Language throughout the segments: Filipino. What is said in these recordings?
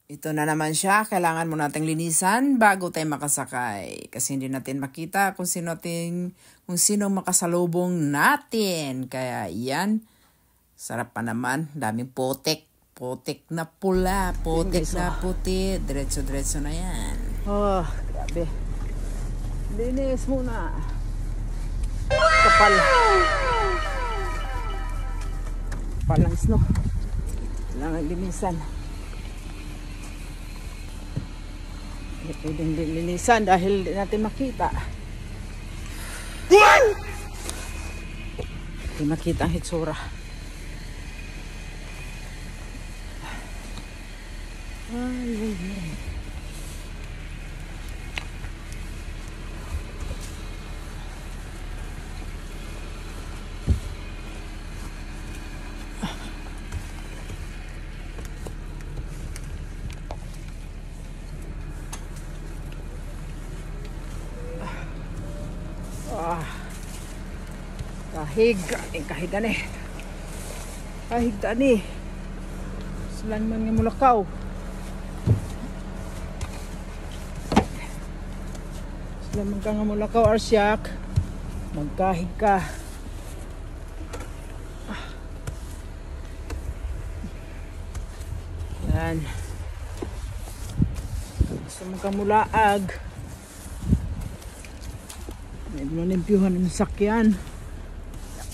Ito na naman siya, kailangan mo nating linisan bago tayo makasakay. Kasi hindi natin makita kung sino makasalubong natin. Kaya yan, sarap pa naman, daming potek. Potek na pula, potek na puti. Diretso-diretso na yan. Oh, grabe. Linis muna. Kapal. Kapal ng snow. Kailangan linisan. Hindi pwedeng linisan dahil hindi natin makita. Hindi makita ang hitsura. Ay. Kahig ani. Kahig ani. Silan man nga mulakaw. Silan man ka nga mulakaw arsyak. Magkahig ka. Yan. Gusto mo ka mulaag. May malimpyuhan ng sakyan.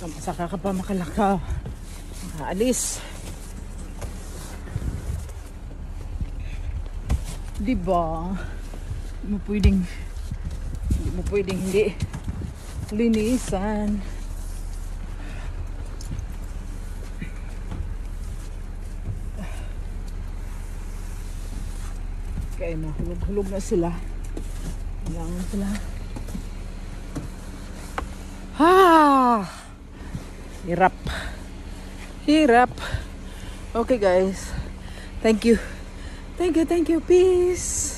Saka ka pa makalakaw. Makaalis. Diba? Hindi mo pwedeng hindi linisan. Kaya hulog na sila. Kailangan sila. Hirap. Okay guys. Thank you. Peace.